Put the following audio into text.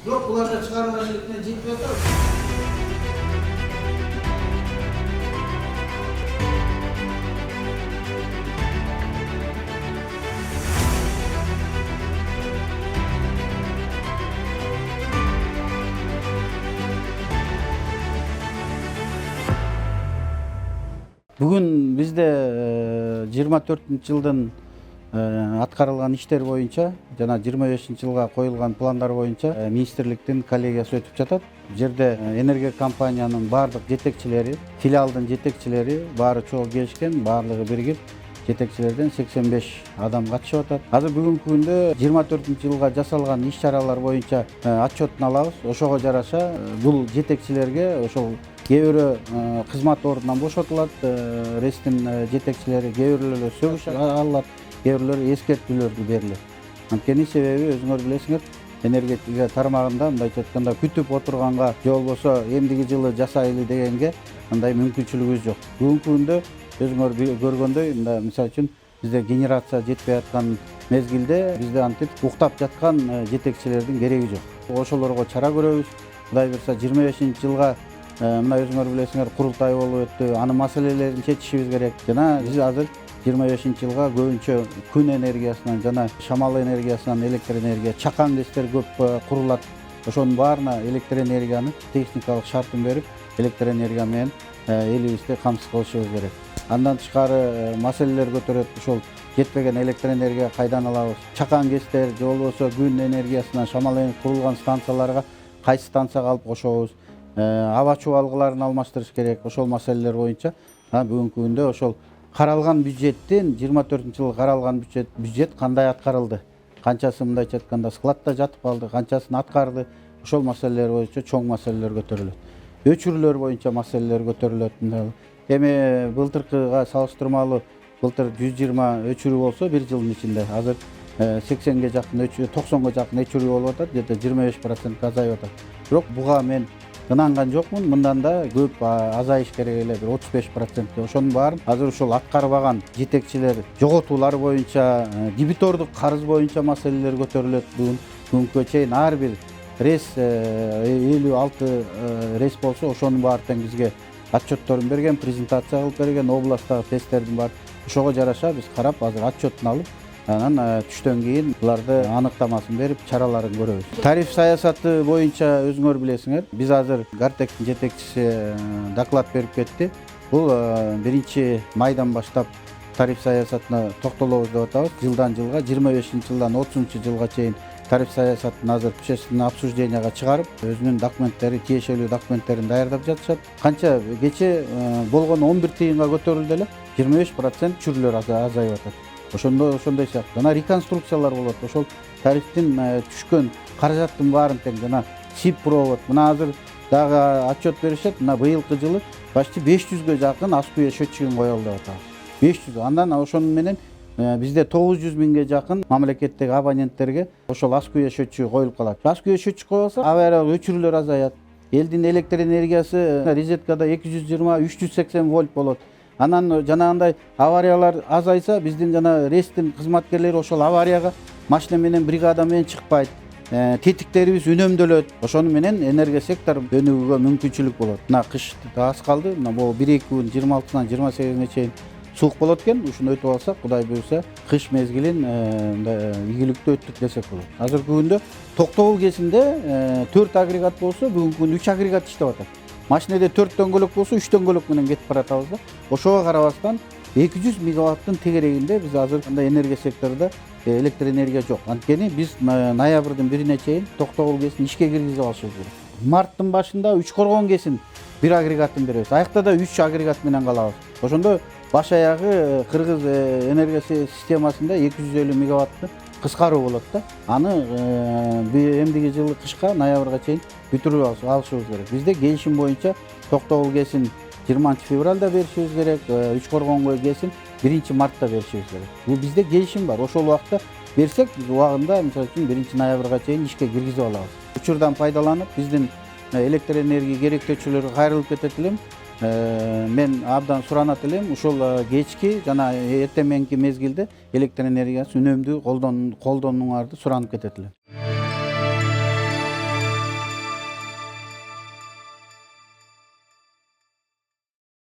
Бирок буларда чыгарылган электр жетпей атат. Бүгүн бизде 24-жылдын аткарылган иштер боюнча жана 25-жылга коюлган пландар боюнча министрликтин коллегиясы өтүп жатат. Бул жерде энергия компаниянын баардык жетекчилери, филиалдын жетекчилери баары чогуу келишкен, баардыгы биригип жетекчилерден 85 адам катышып атат. Азыр бүгүнкү күндө 24-жылга жасалган иш-чаралар боюнча отчетун алабыз. Ошого жараша бул жетекчилерге ошол кээ бирөө кызмат ордунан бошотулат, ресттин жетекчилери кээ бирлери сөгүш алат, кээ бирлери эскертүүлөр берилет. Анткени себеби өзүңөр билесиңер, энергетика тармагында мындайча айтканда күтүп отурганга же болбосо эмдиги жылы жасайлы дегенге андай мүмкүнчүлүгүбүз жок. Бүгүнкү күндө өзүңөр көргөндөй, мында мисалы үчүн бизде генерация жетпей аткан мезгилде бизде антип уктап жаткан жетекчилердин кереги жок. Ошолорго чара көрөбүз. Кудай буйрса 25-жылга мына өзүңөр билесиңер курултай болуп өттү. Анын маселелерин чечишибиз керек. Жана биз азыр 25-жылга көбүнчө күн энергиясынан жана шамал энергиясынан электр энергия, чакан ГЭСтер көп курулат. Ошонун баарына электр энергияны техникалык шартын берип, электр энергия менен элибизди камсыз кылышыбыз керек. Андан тышкары маселелер көтөрөт. Ошол жетпеген электр энергия кайдан алабыз? Чакан ГЭСтер же болбосо күн энергиясынан шамал курулган станцияларга кайсы станцияга алып кошобуз? Аба чубалгыларын алмаштырыш керек. Ошол маселелер боюнча бүгүнкү күндө ошол каралган бюджеттин 24-жылы каралган бюджет кандай аткарылды? Канчасы мындайча айтканда складда жатып калды, канчасын аткарды? Ошол маселелер боюнча чоң маселелер көтөрүлөт. Өчүрүүлөр боюнча маселелер көтөрүлөт. Эми былтыркыга салыштырмалуу былтыр 120 өчүрүү болсо бир жылдын ичинде азыр 80ге жакын өчүрүү, 90га жакын өчүрүү болуп атат, где-то 25% азайып атат. Бирок буга мен ынанган жокмун. Мындан да көп азайыш керек эле, бир 35%. Ошонун баарын азыр ушул аткарбаган жетекчилер жоготуулар боюнча, дебитордук карыз боюнча маселелер көтөрүлөт. Бүгүнкүгө чейин ар бир рейс 56 рейс болсо, ошонун баары тең бизге отчетторун берген, презентация кылып берген, областтагы тесттердин бар. Ошого жараша биз карап, азыр отчетун алып, анан түштөн кийин буларды аныктамасын берип, чараларын көрөбүз. Тариф саясаты боюнча өзүңөр билесиңер, биз азыр Гартектин жетекчиси доклад берип кетти. Бул 1-майдан баштап тариф саясатына токтолобуз деп атабыз. Жылдан жылга 25-жылдан 30-жылга чейин тариф саясатын азыр общественный обсужденияга чыгарып, өзүнүн документтери, тиешелүү документтерин даярдап жатышат. Канча кече болгон 11 тыйынга көтөрүлдү эле, 25% чүрлөр азайып атат. Ошондой сыяктуу. Жана реконструкциялар болот. Ошол тарифтин түшкөн каражаттын баарын тең жана СИП провод. Мына азыр дагы отчет беришет. Мына быйылкы жылы почти 500ге жакын аскуя счетчигин коелу деп атабыз. 500. Андан ошонун менен бизде 900 миңге жакын мамлекеттеги абоненттерге ошол аскуя счетчиги коюлуп калат. Аскуя счетчик коюлса, авариялык өчүрүүлөр азаят. Элдин электр энергиясы розеткада 220-380 вольт болот. Анан жанагындай авариялар азайса, биздин жана ресттин кызматкерлери ошол аварияга машина менен, бригада менен чыкпайт. Тетиктерибиз үнөмдөлөт. Ошону менен энергия сектор өнүгүүгө мүмкүнчүлүк болот. Мына кыш аз калды. Мына бул 1-2 күн 26-дан 28-ге чейин суук болот экен. Ушуну өтүп алсак, Кудай буйрса, кыш мезгилин ийгиликтүү өттүк десек болот. Азыркы күндө Токтогул КЭСинде 4 агрегат болсо, бүгүнкү күндө 3 агрегат иштеп атат. Машинеде 4 дөңгөлөк болсо, 3 дөңгөлөк менен кетип баратабыз да. Ошого карабастан 200 мегаваттын тегерегинде биз азыр энергия секторунда электр энергия жок. Анткени биз ноябрдын 1-ине чейин Токтогул КЭСин ишке киргизип алышыбыз керек. Марттын башында Үч Коргон КЭСин 1 агрегатын беребиз. Аякта да 3 агрегат менен калабыз. Ошондо баш аягы Кыргыз энергия системасында 250 мегаватты кыскаруу болот да. Аны эмдиги жылы кышка, ноябрга чейин бүтүрүп алышыбыз керек. Бизде келишим боюнча Токтогул КЭСин 20-февралда беришибиз керек, Үч Коргон КЭСин 1-мартта беришибиз керек. Бул бизде келишим бар. Ошол убакта берсек, биз убагында, мисалы үчүн 1-ноябрга чейин ишке киргизип алабыз. Учурдан пайдаланып, биздин электр энергия керектөөчүлөргө кайрылып кетет элем. Мен абдан суранат элем, ушул кечки жана эртең мененки мезгилде электр энергиясын үнөмдүү колдонууңарды суранып кетет элем.